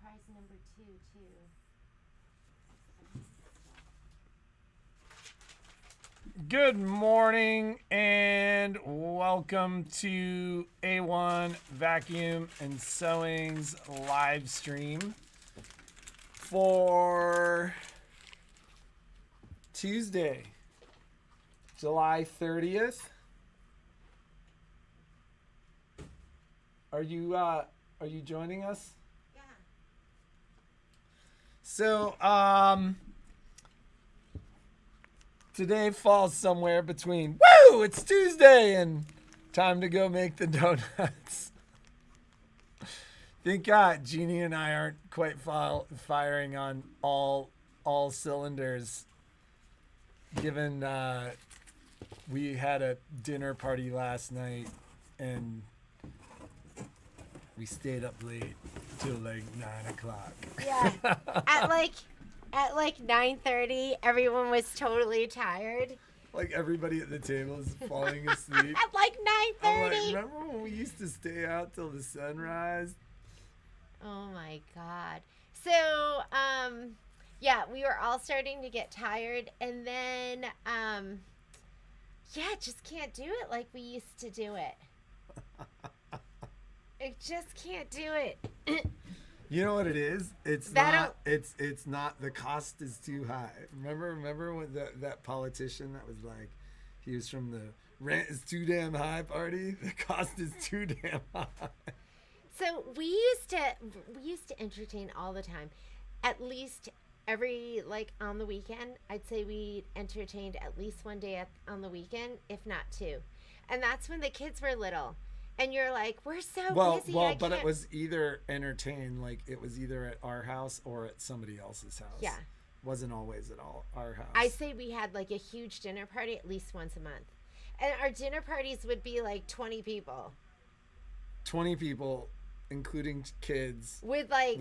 prize number 2 too. Good morning and welcome to A-1 Vacuum and Sewing's live stream for Tuesday, July 30th. Are you joining us? Yeah. So, today falls somewhere between, woo, it's Tuesday and time to go make the donuts. Thank God Jeannie and I aren't quite firing on all cylinders, given we had a dinner party last night and we stayed up late till like 9 o'clock. Yeah. At like 9:30, everyone was totally tired. Like everybody at the table is falling asleep. At like 9:30. I'm like, remember when we used to stay out till the sunrise? Oh my God. So, yeah, we were all starting to get tired, and then, yeah, just can't do it like we used to do it. I just can't do it. You know what it is? It's not. The cost is too high. Remember when that politician that was like, he was from the rent is too damn high party. The cost is too damn high. So we used to entertain all the time. At least every, like, on the weekend, I'd say we entertained at least one day on the weekend, if not two. And that's when the kids were little. And you're like, we're so busy. But it was either entertained, like it was either at our house or at somebody else's house. Yeah. Wasn't always at all our house. I say we had like a huge dinner party at least once a month. And our dinner parties would be like 20 people. 20 people, including kids. With like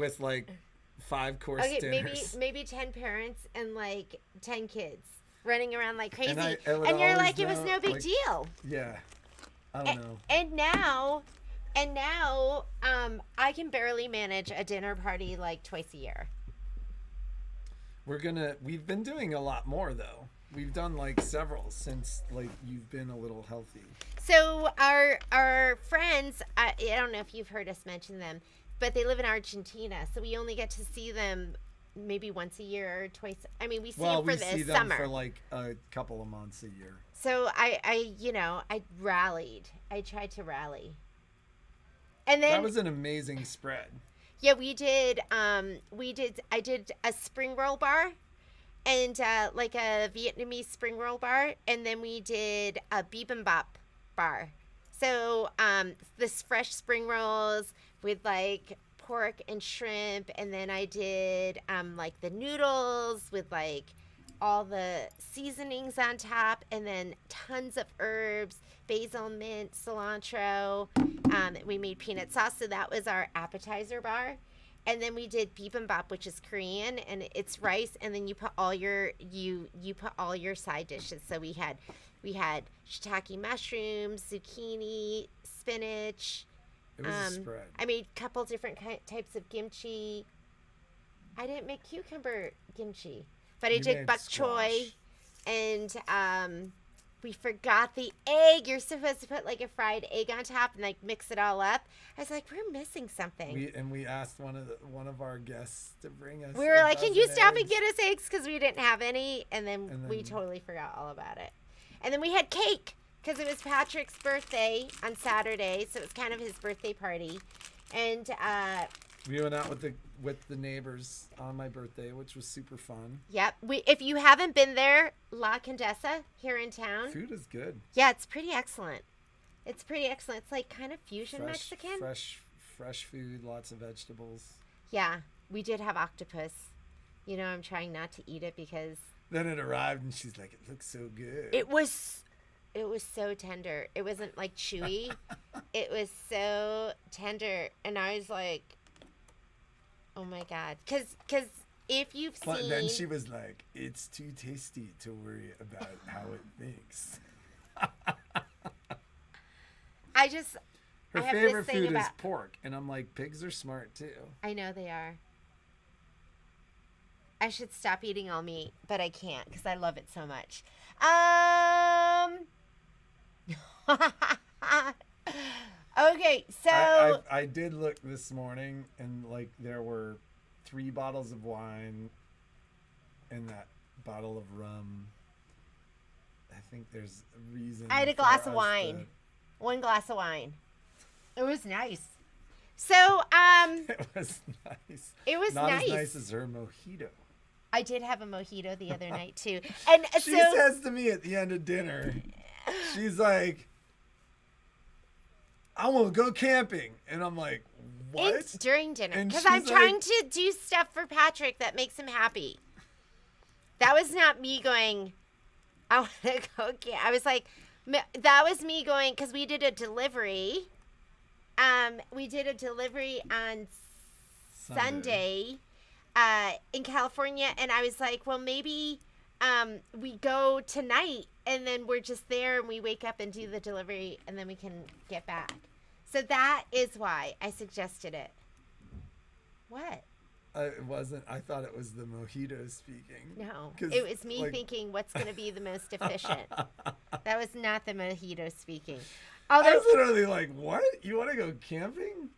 5-course dinners. maybe 10 parents and like 10 kids running around like crazy. And you're like, it was no big deal. Yeah. I don't know. And now, I can barely manage a dinner party like twice a year. We've been doing a lot more though. We've done like several since like you've been a little healthy. So our friends, I don't know if you've heard us mention them, but they live in Argentina. So we only get to see them maybe once a year or twice. I mean, we see them for the summer. We see them for like a couple of months a year. So I rallied. I tried to rally. And then that was an amazing spread. Yeah, I did a spring roll bar and like a Vietnamese spring roll bar, and then we did a bibimbap bar. So this fresh spring rolls with like pork and shrimp, and then I did like the noodles with like all the seasonings on top, and then tons of herbs, basil, mint, cilantro. We made peanut sauce, so that was our appetizer bar. And then we did bibimbap, which is Korean, and it's rice, and then you put all your side dishes. So we had shiitake mushrooms, zucchini, spinach. It was a spread. I made a couple different types of kimchi. I didn't make cucumber kimchi. But I did bok choy, and we forgot the egg. You're supposed to put like a fried egg on top and like mix it all up. I was like, we're missing something. We asked one of our guests to bring us. We were like, can you stop and get us eggs, because we didn't have any, and then we totally forgot all about it. And then we had cake because it was Patrick's birthday on Saturday, so it was kind of his birthday party, and we went out with the neighbors on my birthday, which was super fun. Yep. If you haven't been there, La Condesa here in town. Food is good. Yeah, it's pretty excellent. It's like kind of fusion Mexican. Fresh food, lots of vegetables. Yeah, we did have octopus. You know, I'm trying not to eat it because. Then it arrived and she's like, it looks so good. It was so tender. It wasn't like chewy. It was so tender, and I was like, oh my God. Because if you've seen... But then she was like, it's too tasty to worry about how it thinks. Her favorite food is pork. And I'm like, pigs are smart too. I know they are. I should stop eating all meat, but I can't because I love it so much. Okay, so I did look this morning, and like there were 3 bottles of wine and that bottle of rum. I think there's a reason. I had a glass of wine. 1 glass of wine. It was nice. So, It was nice. It was not nice. as nice as her mojito. I did have a mojito the other night too. And She says to me at the end of dinner, she's like, I want to go camping. And I'm like, what? It's during dinner. Because she's I'm trying to do stuff for Patrick that makes him happy. That was not me going, I want to go camp. I was like, that was me going, because we did a delivery. We did a delivery on Sunday in California. And I was like, well, maybe we go tonight. And then we're just there and we wake up and do the delivery and then we can get back. So that is why I suggested it. What? It wasn't. I thought it was the mojito speaking. No, it was me thinking what's going to be the most efficient. That was not the mojito speaking. I was literally like, what? You want to go camping?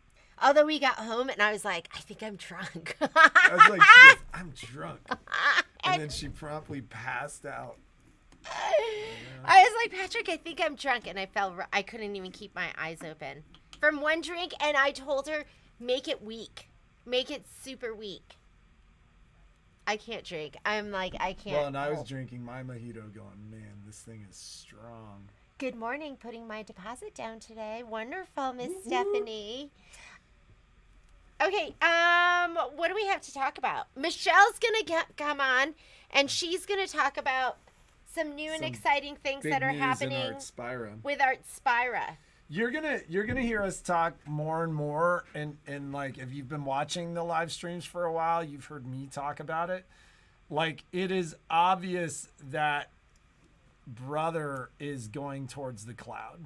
Although we got home and I was like, I think I'm drunk. I was like, she goes, I'm drunk. And then she promptly passed out. I was like, Patrick, I think I'm drunk. And I couldn't even keep my eyes open from one drink. And I told her, make it weak. Make it super weak. I can't drink. I'm like, I can't. Well, and I was drinking my mojito going, man, this thing is strong. Good morning. Putting my deposit down today. Wonderful, Miss Stephanie. Okay, what do we have to talk about? Michelle's going to come on, and she's going to talk about some new and exciting things that are happening with Artspira. You're gonna hear us talk more and more, and like if you've been watching the live streams for a while, you've heard me talk about it. Like, it is obvious that Brother is going towards the cloud,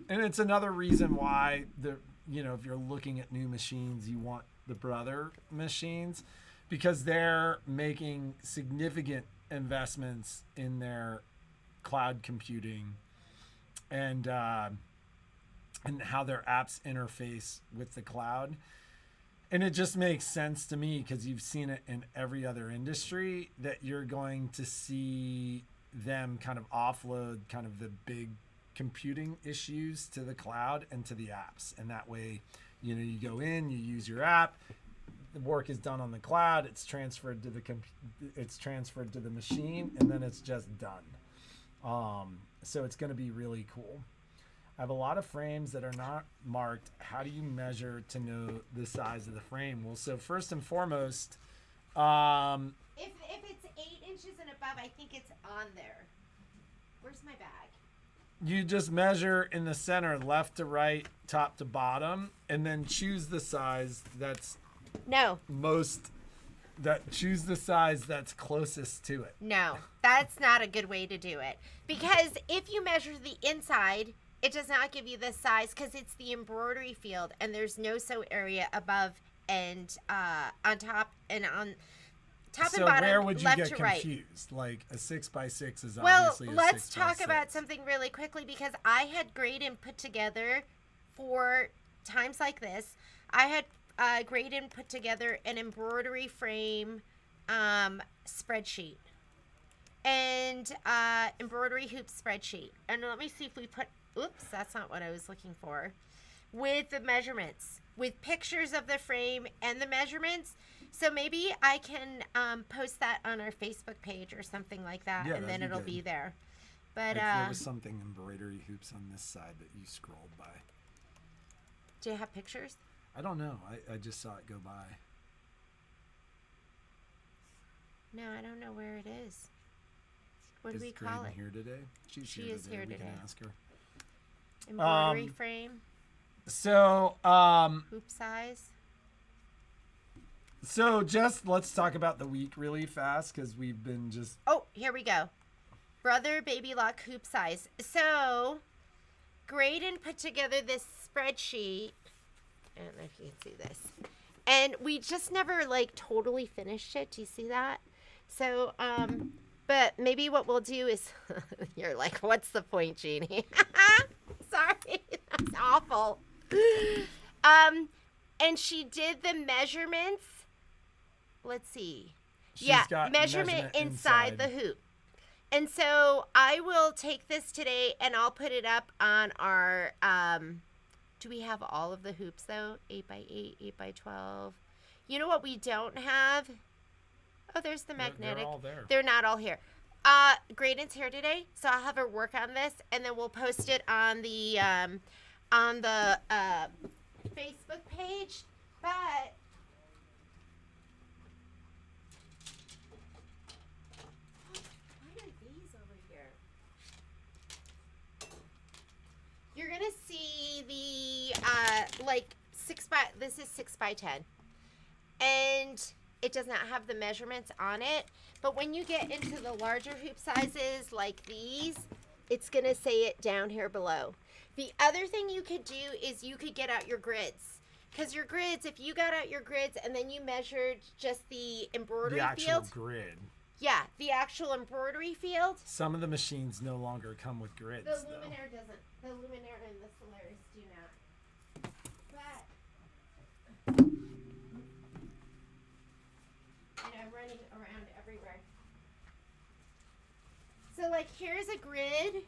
and it's another reason why if you're looking at new machines, you want the Brother machines, because they're making significant investments in their cloud computing and how their apps interface with the cloud. And it just makes sense to me, because you've seen it in every other industry, that you're going to see them kind of offload kind of the big computing issues to the cloud and to the apps. And that way, you go in, you use your app, the work is done on the cloud, it's transferred to the machine, and then it's just done. So it's going to be really cool. I have a lot of frames that are not marked. How do you measure to know the size of the frame? Well, so first and foremost, if it's 8 inches and above, I think it's on there. Where's my bag? You just measure in the center, left to right, top to bottom, and then choose the size that's choose the size that's closest to it. No, that's not a good way to do it. Because if you measure the inside, it does not give you the size, because it's the embroidery field and there's no sew area above and on top and on top and bottom, where would you left get to confused? right. Like a 6x6 is well, obviously a 6x6. let's talk about something really quickly, because I had Graydon put together for times like this. I had Graydon put together an embroidery frame spreadsheet and embroidery hoop spreadsheet. And let me see if we put, oops, that's not what I was looking for, with the measurements, with pictures of the frame and the measurements. So maybe I can post that on our Facebook page or something like that, and then it'll be there. But there was something embroidery hoops on this side that you scrolled by. Do you have pictures? I don't know. I just saw it go by. No, I don't know where it is. What do we call it? Here today? She is here today. We can ask her. Embroidery frame. So hoop size. So just let's talk about the week really fast, because we've been just... Oh, here we go. Brother Baby Lock hoop size. So Graydon put together this spreadsheet. I don't know if you can see this. And we just never totally finished it. Do you see that? So, but maybe what we'll do is, you're like, what's the point, Jeannie? Sorry, that's awful. And she did the measurements. Let's see. She's yeah, got measurement inside the hoop. And so I will take this today and I'll put it up on our, do we have all of the hoops though? 8x8, 8x12. You know what we don't have? Oh, there's the magnetic. They're all there. They're not all here. Graydon's here today, so I'll have her work on this, and then we'll post it on the Facebook page. But why are these over here? You're gonna see the like this is 6x10, and it does not have the measurements on it. But when you get into the larger hoop sizes like these, it's gonna say it down here below. The other thing you could do is you could get out your grids. Because your grids, if you got out your grids and then you measured just the embroidery field. The actual grid. Yeah, the actual embroidery field. Some of the machines no longer come with grids. The Luminaire doesn't. The Luminaire and the Solaris do not. But, and I'm running around everywhere. So, like, here's a grid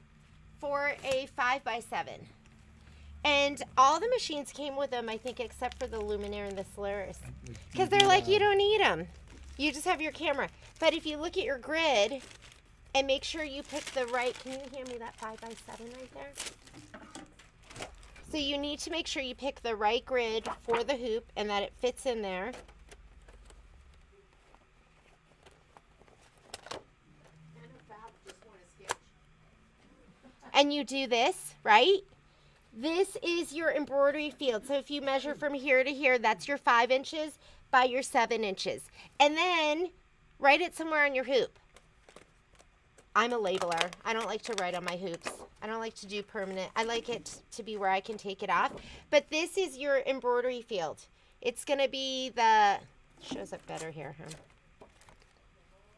for a 5x7. And all the machines came with them, I think, except for the Luminaire and the Solaris. Because they're like, you don't need them. You just have your camera. But if you look at your grid and make sure you pick the right, can you hand me that 5x7 right there? So you need to make sure you pick the right grid for the hoop and that it fits in there. And you do this, right? This is your embroidery field. So if you measure from here to here, that's your 5 inches by your 7 inches. And then write it somewhere on your hoop. I'm a labeler. I don't like to write on my hoops. I don't like to do permanent. I like it to be where I can take it off. But this is your embroidery field. It's going to be the, shows up better here, huh?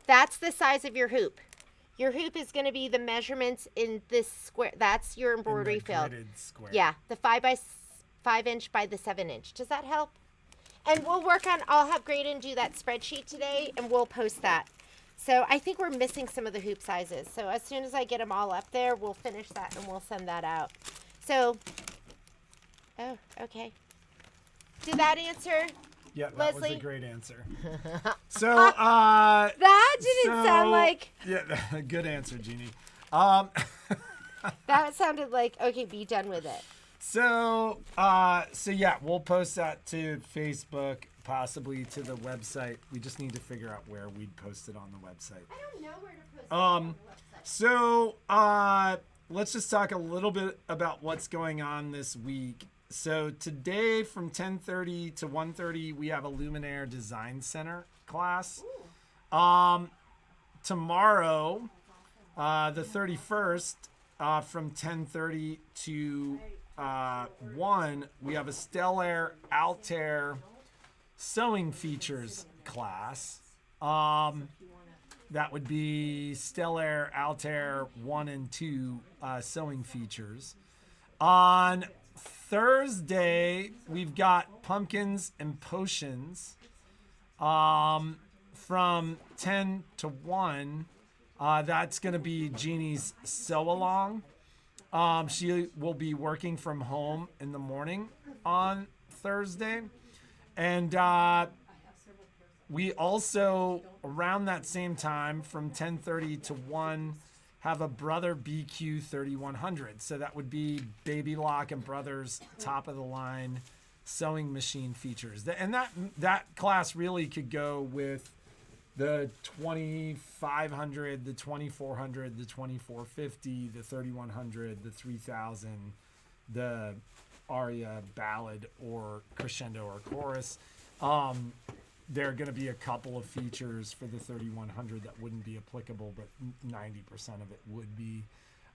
That's the size of your hoop. Your hoop is going to be the measurements in this square. That's your embroidery field. Square. Yeah, the 5 inch by the 7 inch. Does that help? And we'll work on, I'll have Graydon do that spreadsheet today and we'll post that. So I think we're missing some of the hoop sizes. So as soon as I get them all up there, we'll finish that and we'll send that out. So, oh, okay. Did that answer? Yeah, that Leslie? was a great answer. So, that didn't sound like. Yeah, good answer, Jeannie. That sounded like, okay, be done with it. So yeah, we'll post that to Facebook, possibly to the website. We just need to figure out where we'd post it on the website. I don't know where to post it on the website. So, let's just talk a little bit about what's going on this week. So today from 10:30 to 1:30, we have a Luminaire Design Center class. Tomorrow, the 31st, from 10:30 to 1, we have a Stellar Altair sewing features class. That would be Stellar Altair 1 and 2 sewing features. On Thursday, we've got Pumpkins and Potions from 10 to 1. That's going to be Jeannie's sew-along. She will be working from home in the morning on Thursday. And we also, around that same time, from 10:30 to 1, have a Brother BQ 3100. So that would be Baby Lock and Brothers top of the line sewing machine features. And that class really could go with the 2500, the 2400, the 2450, the 3100, the 3000, the aria, ballad, or crescendo or chorus. There are going to be a couple of features for the 3100 that wouldn't be applicable, but 90% of it would be.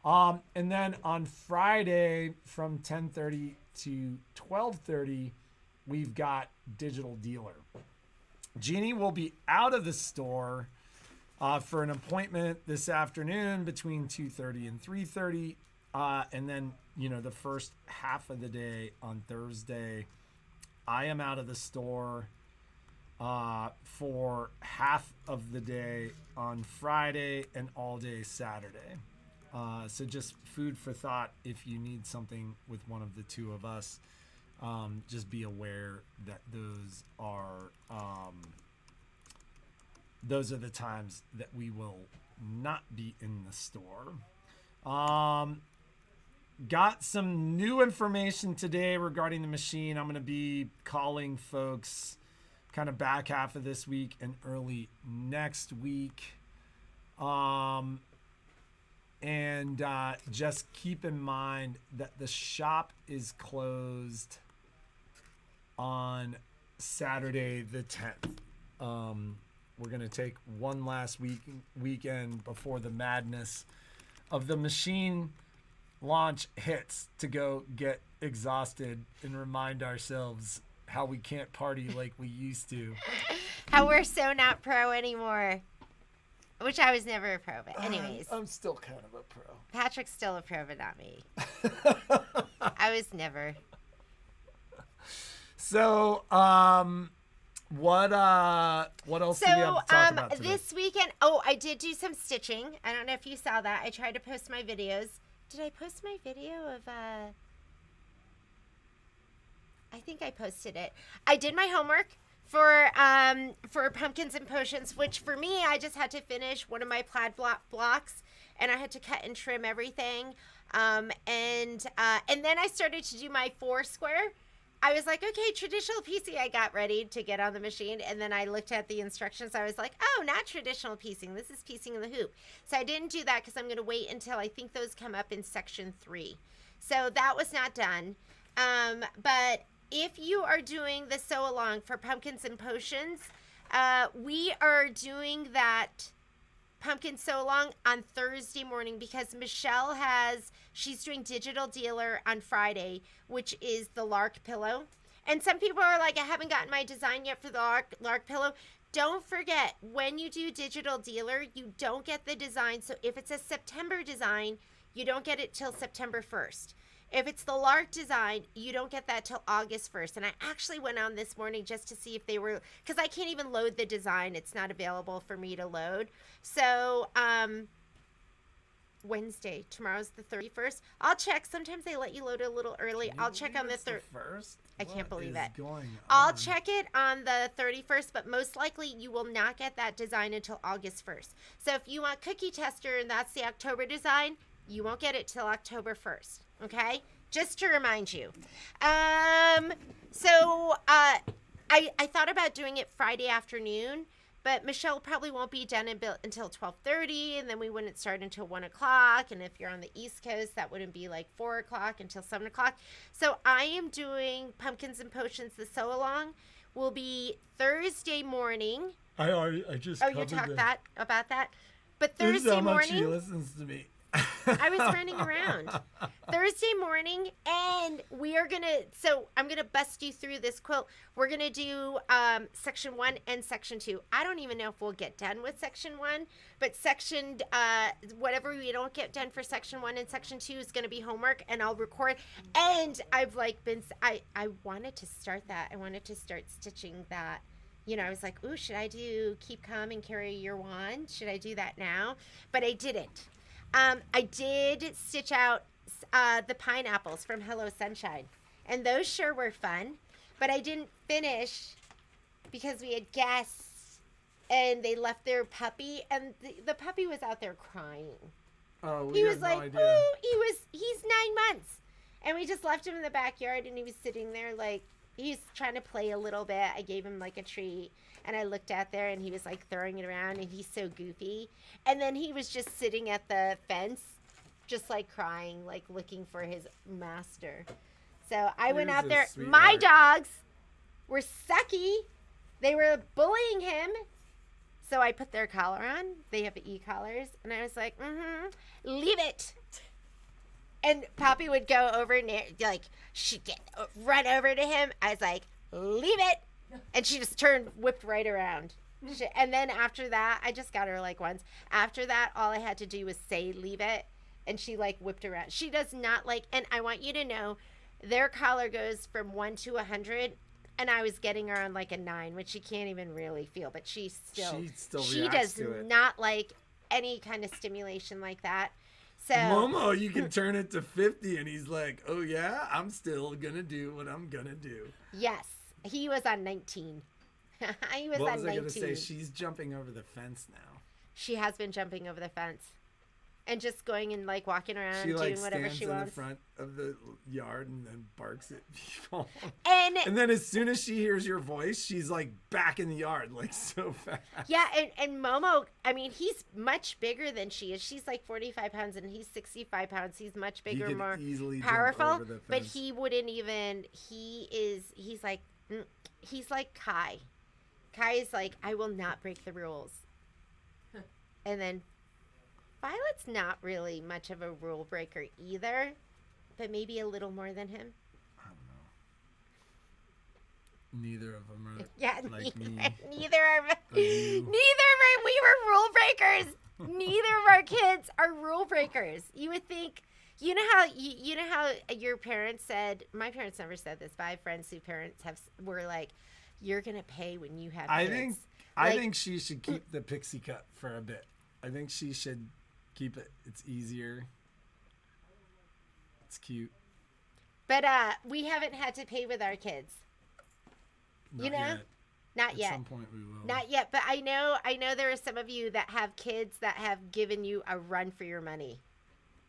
And then on Friday from 10:30 to 12:30, we've got Digital Dealer. Jeannie will be out of the store for an appointment this afternoon between 2:30 and 3:30. And then, the first half of the day on Thursday, I am out of the store for half of the day on Friday and all day Saturday. So just food for thought if you need something with one of the two of us. Just be aware that those are the times that we will not be in the store. Got some new information today regarding the machine. I'm going to be calling folks kind of back half of this week and early next week. And just keep in mind that the shop is closed on Saturday the 10th. We're going to take one last weekend before the madness of the machine launch hits to go get exhausted and remind ourselves how we can't party like we used to. How we're so not pro anymore. Which I was never a pro, but anyways. I'm still kind of a pro. Patrick's still a pro, but not me. I was never. So, what else do we have to talk about today? This weekend, I did do some stitching. I don't know if you saw that. I tried to post my videos. Did I post my video of, I think I posted it. I did my homework for Pumpkins and Potions, which for me, I just had to finish one of my plaid blocks, and I had to cut and trim everything. And then I started to do my 4 square. I was like, okay, traditional piecing. I got ready to get on the machine, and then I looked at the instructions. I was like, oh, not traditional piecing. This is piecing in the hoop. So I didn't do that because I'm going to wait until I think those come up in section 3. So that was not done. But if you are doing the sew along for Pumpkins and Potions, we are doing that pumpkin sew along on Thursday morning because Michelle she's doing Digital Dealer on Friday, which is the Lark pillow. And some people are like, I haven't gotten my design yet for the Lark pillow. Don't forget, when you do Digital Dealer, you don't get the design. So if it's a September design, you don't get it till September 1st. If it's the Lark design, you don't get that till August 1st. And I actually went on this morning just to see if they were, because I can't even load the design. It's not available for me to load. So, Wednesday, tomorrow's the 31st. I'll check. Sometimes they let you load a little early. I'll check on the 31st. I can't believe it. I'll check it on the 31st, but most likely you will not get that design until August 1st. So if you want Cookie Tester and that's the October design, you won't get it till October 1st. Okay? Just to remind you. I thought about doing it Friday afternoon, but Michelle probably won't be done until 12:30, and then we wouldn't start until 1 o'clock. And if you're on the East Coast, that wouldn't be like 4 o'clock until 7 o'clock. So I am doing Pumpkins and Potions. The sew along will be Thursday morning. I just you talked about that. But Thursday how much morning. She listens to me. I was running around Thursday morning, and I'm going to bust you through this quilt. We're going to do section 1 and section 2. I don't even know if we'll get done with section 1, but whatever we don't get done for section 1 and section 2 is going to be homework, and I'll record. And I wanted to start that. I wanted to start stitching that. I was like, ooh, should I do Keep Calm and Carry Your Wand? Should I do that now? But I didn't. I did stitch out the pineapples from Hello Sunshine, and those sure were fun, but I didn't finish because we had guests, and they left their puppy, and the puppy was out there crying. Oh, he was like, ooh, he's 9 months, and we just left him in the backyard, and he was sitting there like, he's trying to play a little bit. I gave him like a treat, and I looked out there, and he was like throwing it around, and he's so goofy. And then he was just sitting at the fence, just like crying, like looking for his master. So I went out there. My dogs were sucky. They were bullying him. So I put their collar on. They have e-collars. And I was like, leave it. And Poppy would go over near, like, she'd run over to him. I was like, leave it. And she just whipped right around. And then after that, I just got her like once. After that, all I had to do was say leave it, and she like whipped around. She does not like, and I want you to know, their collar goes from 1 to 100, and I was getting her on like a 9, which she can't even really feel, but she reacts does to it. not like any kind of stimulation like that. So Momo, you can turn it to 50, and he's like, "Oh yeah, I'm still gonna do what I'm gonna do." Yes, he was on 19. He was what on was 19. I gonna say? She's jumping over the fence now. She has been jumping over the fence. And just going and like walking around, she doing whatever she wants. in the front of the yard and then barks at people. And then as soon as she hears your voice, she's like back in the yard, like so fast. Yeah, and Momo, I mean, he's much bigger than she is. She's like 45 pounds and he's 65 pounds. He's much bigger, more powerful. But he wouldn't even. He's like Kai. Kai is like, I will not break the rules. And then Violet's not really much of a rule breaker either, but maybe a little more than him. I don't know. Neither of them are like me. Neither of we were rule breakers. Neither of our kids are rule breakers. You would think, you know how your parents said, my parents never said this, but I have friends whose parents were like, you're gonna pay when you have kids. I think she should keep the pixie cut for a bit. I think she should keep it. It's easier. It's cute. But we haven't had to pay with our kids. Not yet. At some point we will. Not yet, but I know there are some of you that have kids that have given you a run for your money.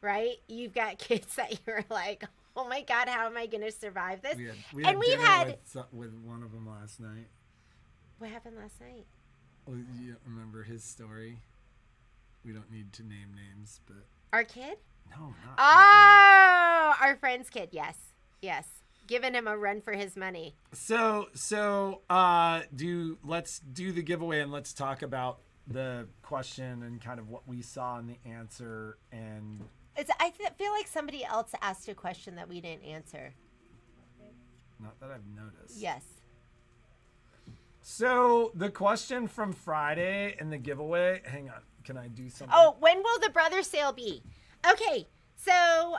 Right? You've got kids that you're like, oh my God, how am I going to survive this? We've had with one of them last night. What happened last night? Well, you remember his story? We don't need to name names, but our kid? No, not. Oh, our friend's kid. Yes, giving him a run for his money. So, let's do the giveaway and let's talk about the question and kind of what we saw in the answer. And I feel like somebody else asked a question that we didn't answer. Not that I've noticed. Yes. So the question from Friday and the giveaway. Hang on. Can I do something? Oh, when will the brother sale be? Okay, so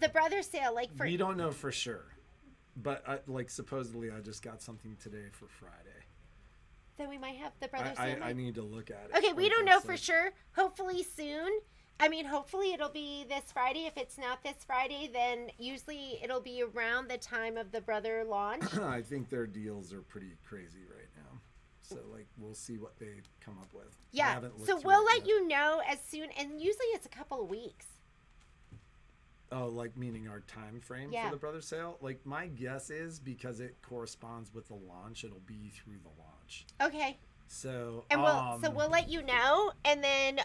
the brother sale, like we don't know for sure, but supposedly I just got something today for Friday. Then we might have the brother sale. I need to look at it. Okay, we don't know for sure. Hopefully soon. I mean, hopefully it'll be this Friday. If it's not this Friday, then usually it'll be around the time of the brother launch. I think their deals are pretty crazy right now. So, we'll see what they come up with. Yeah, so we'll let you know as soon, and usually it's a couple of weeks. Oh, meaning our time frame for the brother sale? My guess is because it corresponds with the launch, it'll be through the launch. Okay. So, and we'll let you know, and then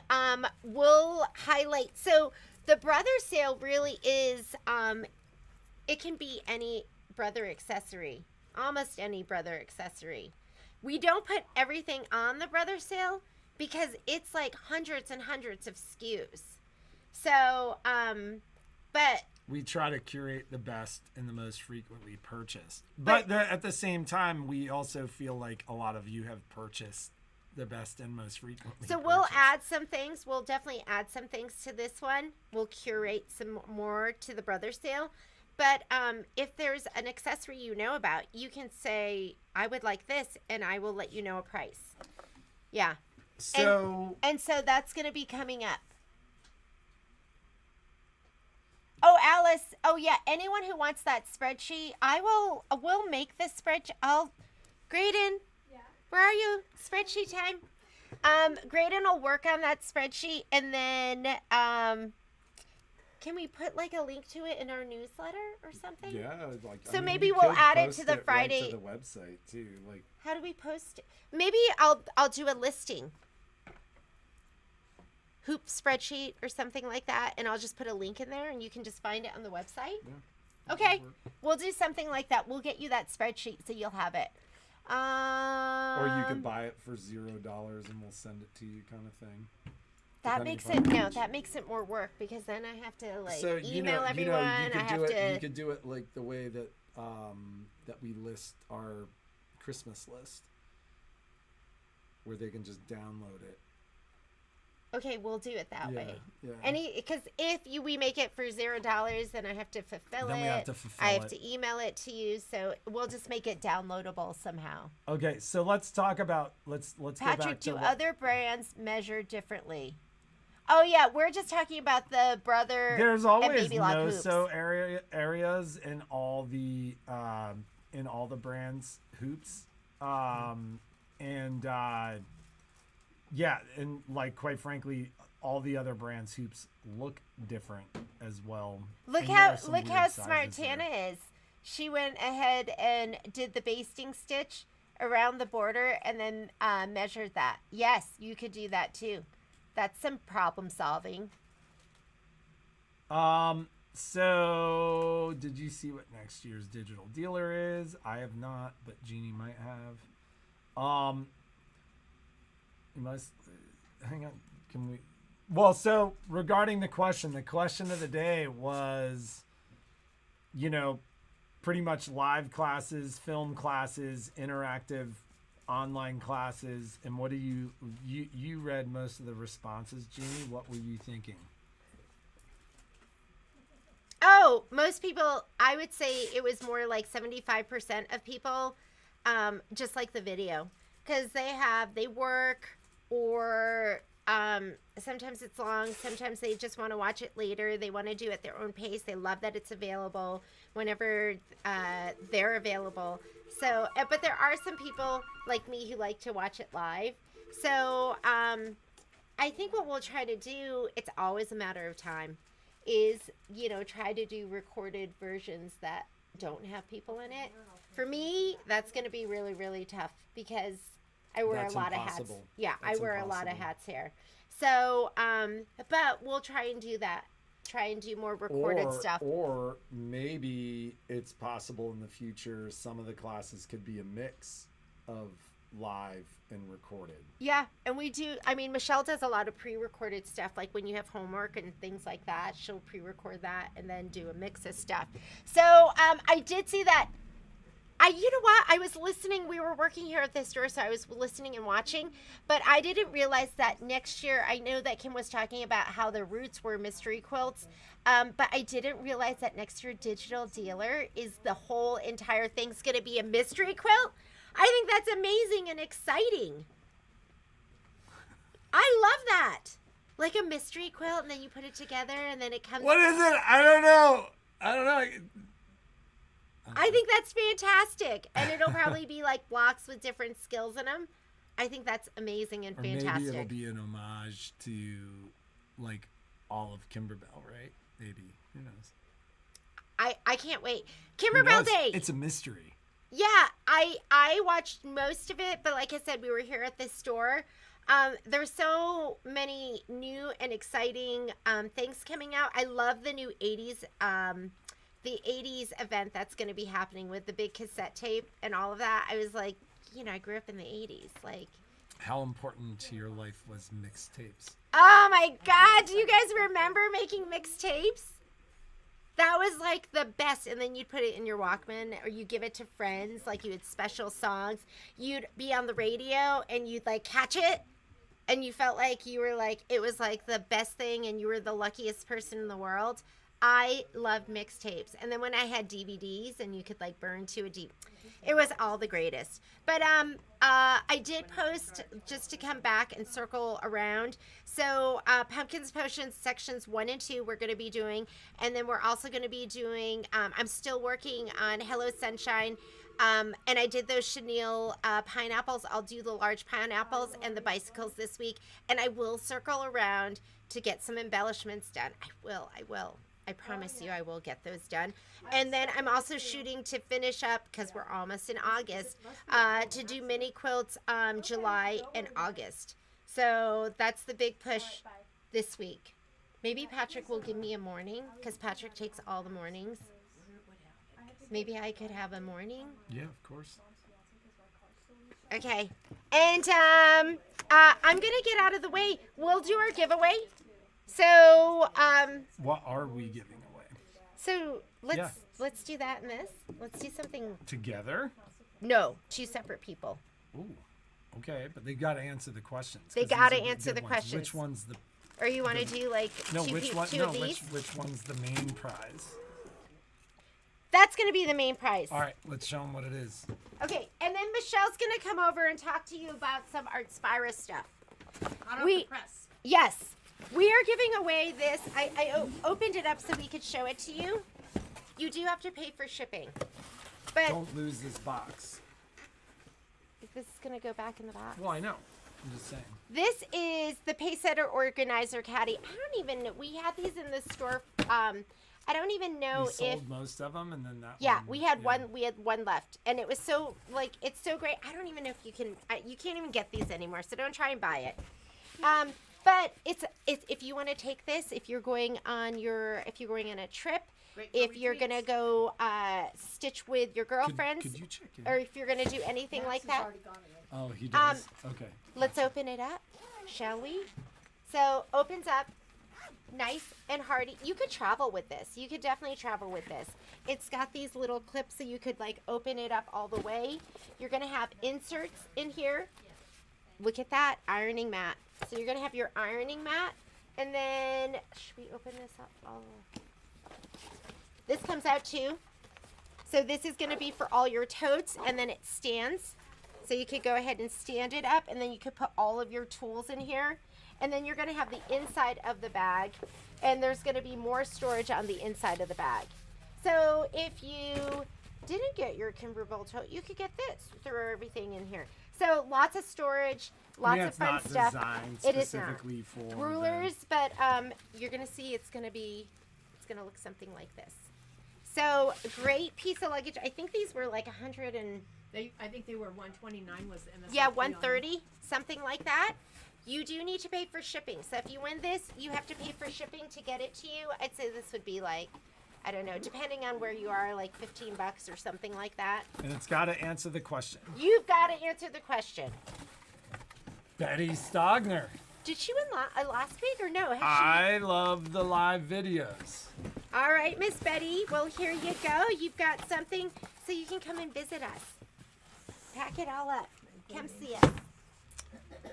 we'll highlight. So the brother sale really is, it can be any brother accessory, almost any brother accessory. We don't put everything on the brother sale because it's like hundreds and hundreds of SKUs. So, but we try to curate the best and the most frequently purchased. But at the same time, we also feel like a lot of you have purchased the best and most frequently. So we'll add some things. We'll definitely add some things to this one. We'll curate some more to the brother sale. But if there's an accessory you know about, you can say, I would like this, and I will let you know a price. Yeah. So and so that's going to be coming up. Oh, Alice. Oh, yeah. Anyone who wants that spreadsheet, we'll make this spreadsheet. Graydon. Yeah. Where are you? Spreadsheet time. Graydon will work on that spreadsheet, and then can we put a link to it in our newsletter or something? Yeah. So maybe we'll add it to the Friday. Right to the website too. How do we post it? Maybe I'll do a listing. Hoop spreadsheet or something like that, and I'll just put a link in there and you can just find it on the website. Yeah, okay, we'll do something like that. We'll get you that spreadsheet so you'll have it. Or you could buy it for $0 and we'll send it to you, kind of thing. That makes it more work because then I have to email everyone. You could do it the way that that we list our Christmas list. where they can just download it. Okay, we'll do it that way. Yeah. Because if we make it for $0, then I have to fulfill it. Then we have to fulfill I have to email it to you, so we'll just make it downloadable somehow. Okay, so let's talk about let's Patrick, go back to do other brands measure differently? Oh yeah, we're just talking about the brother. There's always and Baby Lock hoops. areas in all the brands hoops, yeah, and like quite frankly, all the other brands hoops look different as well. Look how smart Tana is. She went ahead and did the basting stitch around the border and then measured that. Yes, you could do that too. That's some problem solving. So did you see what next year's digital dealer is? I have not, but Jeannie might have. You must hang on. Can we? Well, so regarding the question of the day was, pretty much live classes, film classes, interactive online classes, and what do you read most of the responses, Jeannie? What were you thinking? Oh, most people, I would say it was more like 75% of people just like the video because they work or sometimes it's long, sometimes they just want to watch it later, they want to do it at their own pace, they love that it's available whenever they're available. So but there are some people like me who like to watch it live, so I think what we'll try to do, it's always a matter of time, is try to do recorded versions that don't have people in it. For me, that's going to be really, really tough because I wear a lot of hats. Yeah, I wear a lot of hats here. So, but we'll try and do that. Try and do more recorded stuff. Or maybe it's possible in the future some of the classes could be a mix of live and recorded. Yeah, and we do. I mean, Michelle does a lot of pre-recorded stuff. Like when you have homework and things like that, she'll pre-record that and then do a mix of stuff. So I did see that. You know what? I was listening. We were working here at the store, so I was listening and watching. But I didn't realize that next year, I know that Kim was talking about how the roots were mystery quilts. But I didn't realize that next year, Digital Dealer is the whole entire thing's going to be a mystery quilt. I think that's amazing and exciting. I love that. Like a mystery quilt, and then you put it together, and then it comes... What is it? I don't know. I think that's fantastic. And it'll probably be like blocks with different skills in them. I think that's amazing and fantastic. Maybe it'll be an homage to, like, all of Kimberbell, right? Maybe. Who knows? I can't wait. Kimberbell Day. It's a mystery. Yeah, I watched most of it, but like I said, we were here at the store. There's so many new and exciting things coming out. I love the new 80s, the 80s event that's going to be happening with the big cassette tape and all of that. I was like, I grew up in the 80s. Like, how important to your life was mixtapes? Oh my God, do you guys remember making mixtapes? That was like the best. And then you'd put it in your Walkman or you give it to friends. Like you had special songs. You'd be on the radio and you'd like catch it. And you felt like you were like, it was like the best thing and you were the luckiest person in the world. I loved mixtapes. And then when I had DVDs and you could like burn to a DVD, it was all the greatest. But I did post just to come back and circle around. So Pumpkins Potions sections 1 and 2 we're going to be doing. And then we're also going to be doing, I'm still working on Hello Sunshine. And I did those chenille pineapples. I'll do the large pineapples and the bicycles this week. And I will circle around to get some embellishments done. I will. I promise you I will get those done. And then I'm also shooting to finish up, because we're almost in August, to do mini quilts July and August. So that's the big push this week. Maybe Patrick will give me a morning, because Patrick takes all the mornings. Maybe I could have a morning? Yeah, of course. Okay. And I'm going to get out of the way. We'll do our giveaway. So, what are we giving away? So let's do that and this. Let's do something together. No, 2 separate people. Ooh. Okay, but they got to answer the questions. They 'cause these got to are answer the good ones. questions. Which one's the... Or you want to do like No, two, which one? two No, of these? which one's the main prize? That's going to be the main prize. All right, let's show them what it is. Okay, and then Michelle's going to come over and talk to you about some Artspira stuff. Hot off the press. Yes. We are giving away this. I opened it up so we could show it to you. You do have to pay for shipping. But Don't lose this box. this is going to go back in the box. Well, I know. I'm just saying. This is the Paysetter Organizer Caddy. I don't even know. We had these in the store. I don't even know We sold if... most of them, and then that Yeah, one, we had one. We had one left, and it was so like it's so great. I don't even know if you can. You can't even get these anymore, so don't try and buy it. But it's if you want to take this, if you're going on a trip, if you're gonna go stitch with your girlfriends, Could you check it? or if you're gonna do anything like that, Oh, he does. Okay. let's open it up, shall we? So opens up. Nice and hardy. You could travel with this. You could definitely travel with this. It's got these little clips so you could like open it up all the way. You're going to have inserts in here. Look at that ironing mat. So you're going to have your ironing mat, and then should we open this up? Oh. This comes out too. So this is going to be for all your totes, and then it stands. So you could go ahead and stand it up, and then you could put all of your tools in here. And then you're going to have the inside of the bag, and there's going to be more storage on the inside of the bag. So if you didn't get your Kimberville tote, you could get this. Throw everything in here. So lots of storage, lots of fun stuff. It is specifically for rulers, but you're going to see it's going to look something like this. So great piece of luggage. I think these were like 100 and... I think they were 129 was the MSRP. Yeah, 130, something like that. You do need to pay for shipping. So if you win this, you have to pay for shipping to get it to you. I'd say this would be like, I don't know, depending on where you are, like $15 or something like that. And it's got to answer the question. You've got to answer the question. Betty Stogner. Did she win last week or no? I love the live videos. All right, Miss Betty. Well, here you go. You've got something so you can come and visit us. Pack it all up. Come see us.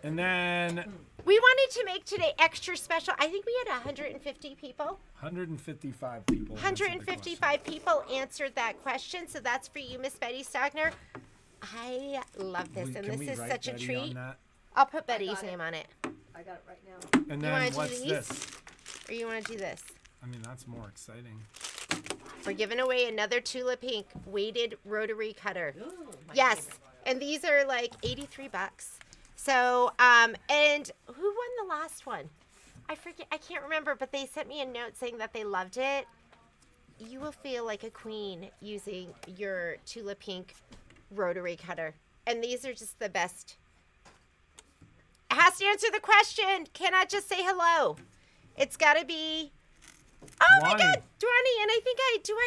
And then We wanted to make today extra special. I think we had 150 people. 155 people. 155 people answered that question, so that's for you, Miss Betty Stogner. I love this, and this is such a treat. I'll put Betty's name on it. I got it right now. And You then wanna do what's these? this? Or you want to do this? I mean, that's more exciting. We're giving away another Tula Pink weighted rotary cutter. Ooh, my Yes, favorite. and these are like 83 bucks. So, and who won the last one? I forget, I can't remember, but they sent me a note saying that they loved it. You will feel like a queen using your Tula Pink rotary cutter. And these are just the best. It has to answer the question. Cannot just say hello. It's got to be... Oh my Dwani. God, Dwani, and I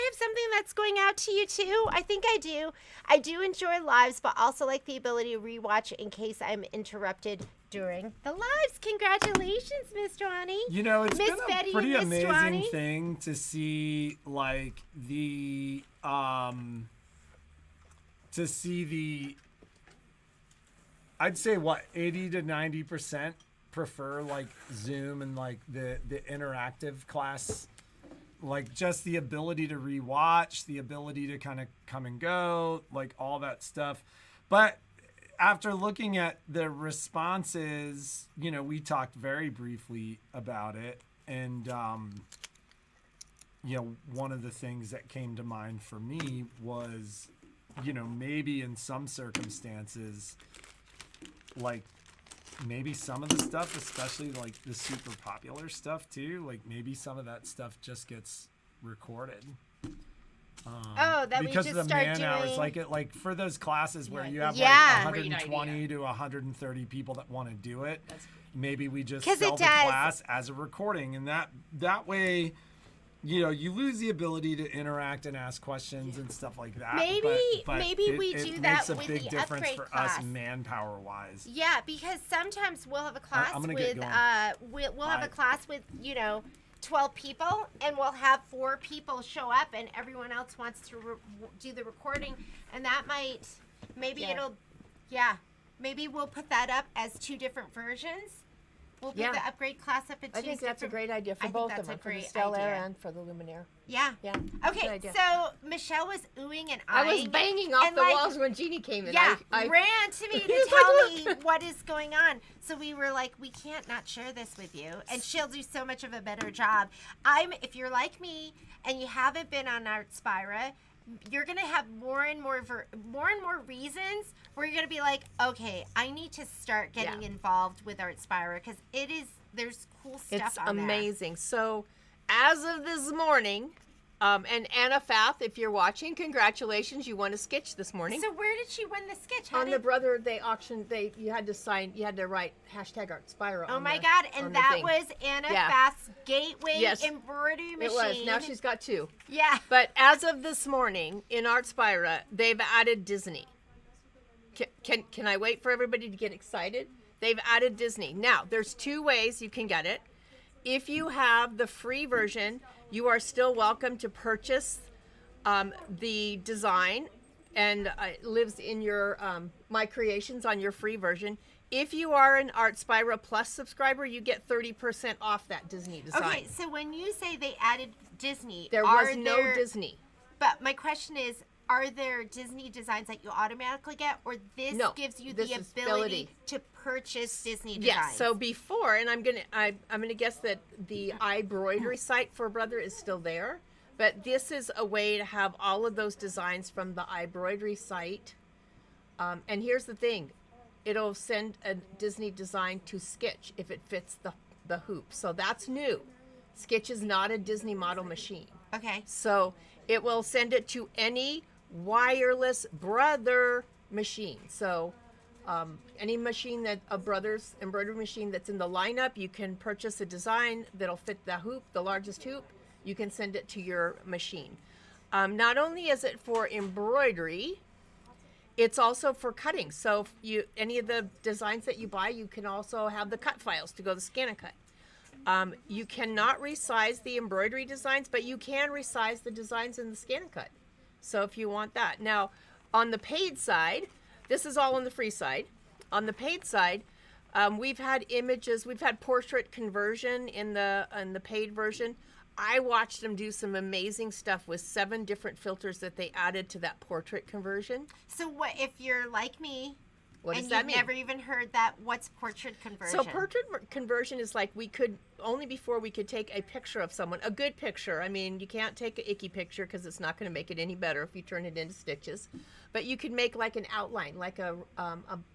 have something that's going out to you too? I think I do. I do enjoy lives, but also like the ability to rewatch in case I'm interrupted during the lives. Congratulations, Miss Dwani. You know, it's Miss been a Betty pretty and Miss amazing Dwani. thing to see, like, I'd say, 80 to 90% prefer, like, Zoom and, like, the interactive class. Like, just the ability to rewatch, the ability to kind of come and go, like, all that stuff. But after looking at the responses, you know, we talked very briefly about it. And, you know, one of the things that came to mind for me was, you know, maybe in some circumstances, like, maybe some of the stuff, especially like the super popular stuff too, like maybe some of that stuff just gets recorded. That we because just of the start man hours, doing- like for those classes where you have Yeah. like Great 120 idea. to 130 people that want to do it, That's- maybe we just 'Cause sell it the does. class as a recording, and that way, you know, you lose the ability to interact and ask questions and stuff like that. Maybe but we it do makes that a with big the difference upgrade for class. us manpower wise. Yeah, because sometimes we'll have a class I'm gonna get with going. we'll have a Bye. class with 12 people, and we'll have 4 people show up, and everyone else wants to do the recording, and that might maybe Yeah. maybe we'll put that up as 2 different versions. We'll put Yeah. the upgrade class up at 2 I think that's a different- great idea for I think both that's of them, a for the great Stellar idea. and for the Luminaire. Yeah. Yeah. good Okay, idea. so Michelle was oohing and I was eyeing. banging off and, the like, walls when Jeannie came in. Yeah, I ran to me to He's tell like, me "Look." what is going on. So we were like, we can't not share this with you, and she'll do so much of a better job. If you're like me and you haven't been on Artspira, you're gonna have more and more reasons where you're gonna be like, okay, I need to start getting Yeah. involved with Artspira because there's cool stuff It's on there. amazing. So, as of this morning, and Anna Fath, if you're watching, congratulations, you won a sketch this morning. So where did she win the sketch? How On the did- brother, they auctioned. You had to write #Artspira. Oh on my the- God! on And the that thing. was Anna Yeah. Fath's gateway Yes. embroidery machine. It was. Now she's got 2. Yeah. But as of this morning in Artspira, they've added Disney. Can I wait for everybody to get excited? They've added Disney. Now, there's 2 ways you can get it. If you have the free version, you are still welcome to purchase the design, and it lives in your My Creations on your free version. If you are an Artspira Plus subscriber, you get 30% off that Disney design. Okay, so when you say they added Disney, There was no Disney. But my question is, are there Disney designs that you automatically get, or this No, gives you this the is ability to purchase Disney designs? Yes. So before, and I'm gonna guess that the Embroidery site for Brother is still there, but this is a way to have all of those designs from the Embroidery site. And here's the thing, it'll send a Disney design to Sketch if it fits the hoop. So that's new. Sketch is not a Disney model machine. Okay. So it will send it to any wireless Brother machine. So any machine a Brother's embroidery machine that's in the lineup, you can purchase a design that'll fit the hoop, the largest hoop. You can send it to your machine. Not only is it for embroidery, it's also for cutting. So if any of the designs that you buy, you can also have the cut files to go to Scan and Cut. You cannot resize the embroidery designs, but you can resize the designs in the Scan and Cut. So if you want that. Now, on the paid side, this is all on the free side. On the paid side, we've had portrait conversion in the paid version. I watched them do some amazing stuff with 7 different filters that they added to that portrait conversion. So what if you're like me? What does and that you've mean? never even heard that. What's portrait conversion? So portrait conversion is like only before we could take a picture of someone, a good picture. I mean, you can't take an icky picture because it's not going to make it any better if you turn it into stitches. But you could make like an outline, like a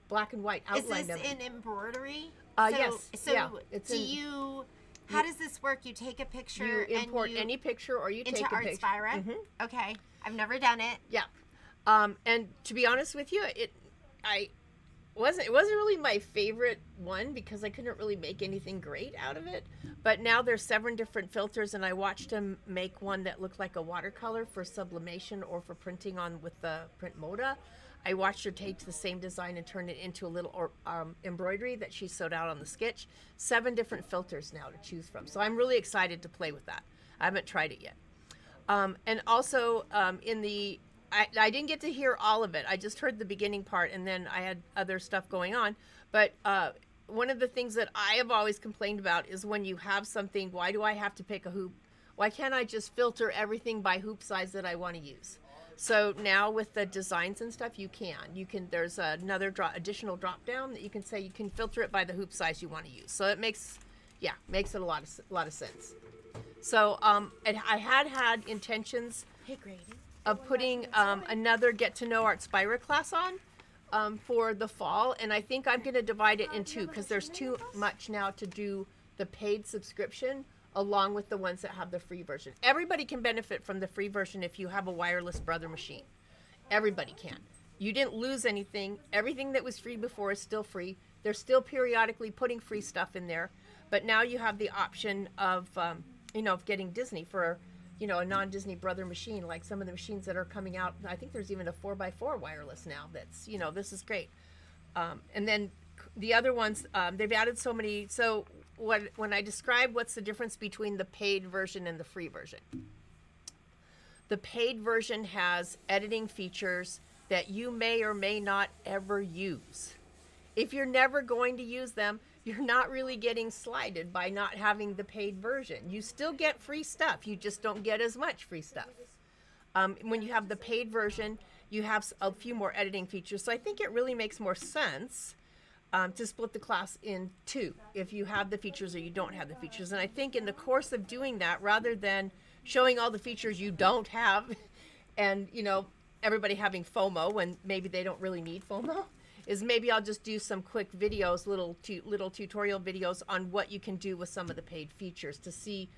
black and white outline. Is this of it. in embroidery? Yes. So Yeah, it's how does this work? You take a picture You import and you any picture, or you into take a picture. Artspira? Okay. I've never done it. Yeah. And to be honest with you, it wasn't really my favorite one because I couldn't really make anything great out of it. But now there's 7 different filters, and I watched him make one that looked like a watercolor for sublimation or for printing on with the print Moda. I watched her take the same design and turn it into a little embroidery that she sewed out on the sketch. 7 different filters now to choose from. So I'm really excited to play with that. I haven't tried it yet. And also I didn't get to hear all of it. I just heard the beginning part, and then I had other stuff going on. But one of the things that I have always complained about is when you have something, why do I have to pick a hoop? Why can't I just filter everything by hoop size that I want to use? So now with the designs and stuff, you can. There's another additional drop down that you can say you can filter it by the hoop size you want to use. So it makes it a lot of sense. So I had intentions of putting another Get to Know Artspira class on for the fall, and I think I'm going to divide it in 2 because there's too much now to do the paid subscription along with the ones that have the free version. Everybody can benefit from the free version if you have a wireless Brother machine. Everybody can. You didn't lose anything. Everything that was free before is still free. They're still periodically putting free stuff in there, but now you have the option of getting Disney for a non-Disney Brother machine, like some of the machines that are coming out. I think there's even a 4x4 wireless now that's, this is great. And then the other ones, they've added so many. So when I describe what's the difference between the paid version and the free version, the paid version has editing features that you may or may not ever use. if you're never going to use them, you're not really getting slighted by not having the paid version. You still get free stuff. You just don't get as much free stuff. When you have the paid version, you have a few more editing features. So I think it really makes more sense to split the class in two if you have the features or you don't have the features. And I think in the course of doing that, rather than showing all the features you don't have and, you know, everybody having FOMO when maybe they don't really need FOMO, is maybe I'll just do some quick videos, little tutorial videos on what you can do with some of the paid features to see.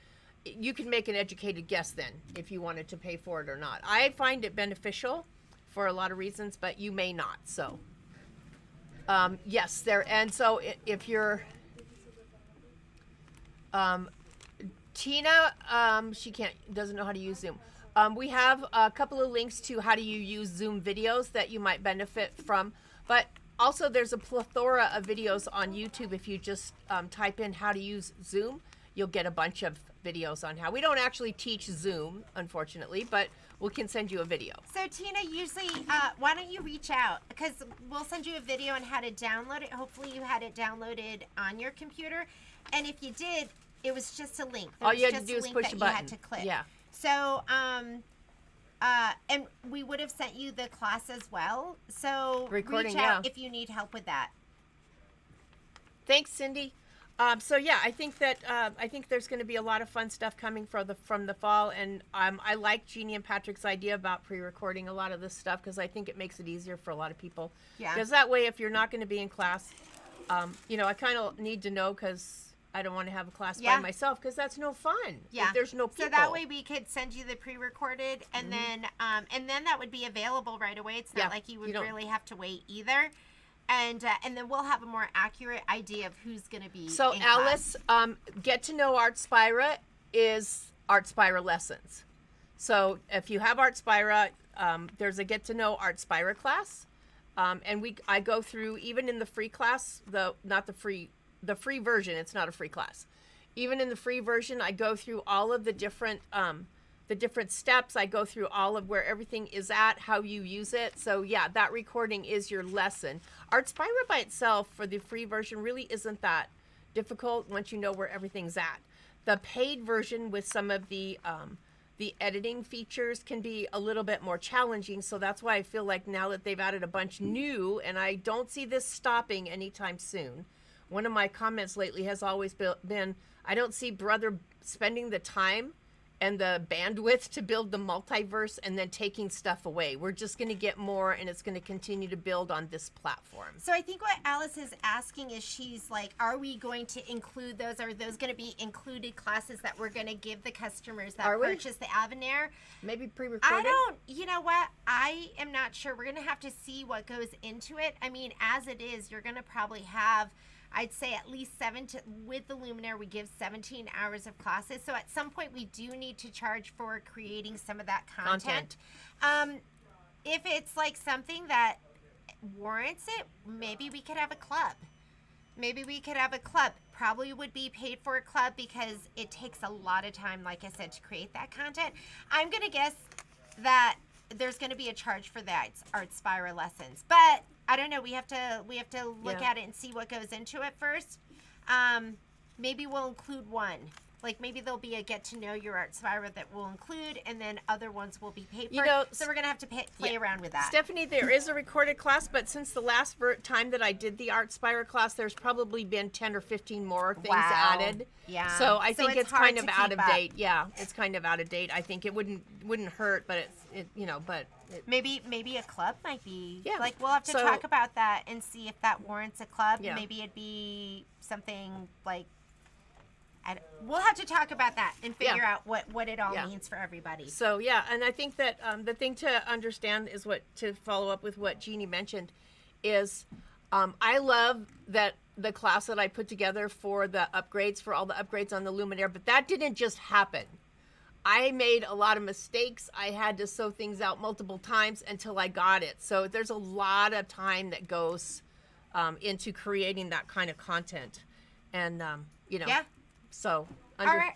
You can make an educated guess then if you wanted to pay for it or not. I find it beneficial for a lot of reasons, but you may not. So yes, there. And so if you're Tina, she doesn't know how to use Zoom. We have a couple of links to how do you use Zoom videos that you might benefit from, but also there's a plethora of videos on YouTube. If you just type in how to use Zoom, you'll get a bunch of videos on how. We don't actually teach Zoom, unfortunately, but we can send you a video. So Tina, usually, why don't you reach out? Because we'll send you a video on how to download it. Hopefully you had it downloaded on your computer. And if you did, it was just a link. All you had to do is push a button. You had to click. Yeah. So, and we would have sent you the class as well. So Recording, reach out if you need help with that. Thanks, Cindy. So yeah, I think that I think there's going to be a lot of fun stuff coming from the fall, and I like Jeannie and Patrick's idea about pre-recording a lot of this stuff because I think it makes it easier for a lot of people. Yeah. Because that way, if you're not going to be in class, you know, I kind of need to know because I don't want to have a class by myself because that's no fun. Yeah. If there's no people. So that way we could send you the pre-recorded, and then that would be available right away. It's not like you would really have to wait either. And then we'll have a more accurate idea of who's going to be So in Alice, class. Get to know Artspira is Artspira lessons. So if you have Artspira, there's a get to know Artspira class, and I go through even in the free class, the free version. It's not a free class. Even in the free version, I go through all of the different steps. I go through all of where everything is at, how you use it. So yeah, that recording is your lesson. Artspira by itself for the free version really isn't that difficult once you know where everything's at. The paid version with some of the editing features can be a little bit more challenging. So that's why I feel like now that they've added a bunch new, and I don't see this stopping anytime soon. One of my comments lately has always been, I don't see Brother spending the time and the bandwidth to build the multiverse and then taking stuff away. We're just going to get more, and it's going to continue to build on this platform. So I think what Alice is asking is she's like, are we going to include those? Are those going to be included classes that we're going to give the customers that purchase the Avenir? Maybe pre-recorded? You know what? I am not sure. We're going to have to see what goes into it. I mean, as it is, you're going to probably have, I'd say at least with the Luminaire, we give 17 hours of classes. So at some point we do need to charge for creating some of that content. If it's like something that warrants it, maybe we could have a club. Probably would be paid for a club because it takes a lot of time, like I said, to create that content. I'm going to guess that there's going to be a charge for that Artspira lessons, but I don't know. We have to look at it and see what goes into it first. Maybe we'll include one. Like maybe there'll be a get to know your Artspira that we'll include, and then other ones will be paid for. So we're gonna have to play around with that. Stephanie, there is a recorded class, but since the last time that I did the Artspira class, there's probably been 10 or 15 more things added. Yeah. So I think it's kind of out of date. Yeah, it's kind of out of date. I think it wouldn't hurt, but maybe a club might be. Yeah. Like we'll have to talk about that and see if that warrants a club. Yeah. Maybe it'd be something like. We'll have to talk about that and figure out what it all means for everybody. So yeah, and I think that the thing to understand is to follow up with what Jeannie mentioned is I love that the class that I put together for all the upgrades on the Luminaire, but that didn't just happen. I made a lot of mistakes. I had to sew things out multiple times until I got it. So there's a lot of time that goes into creating that kind of content, and Yeah. So, all right.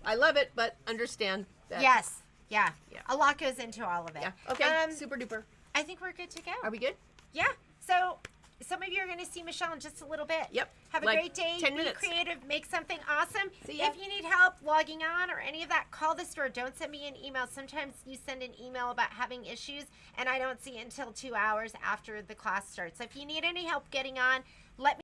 I love it, but understand that. Yes. Yeah. A lot goes into all of it. Yeah. Okay. Super duper. I think we're good to go. Are we good? Yeah. So some of you are going to see Michelle in just a little bit. Yep. Have a Like great day. 10 Be minutes. creative. Make something awesome. See ya. If you need help logging on or any of that, call the store. Don't send me an email. Sometimes you send an email about having issues, and I don't see it until 2 hours after the class starts. So if you need any help getting on, let me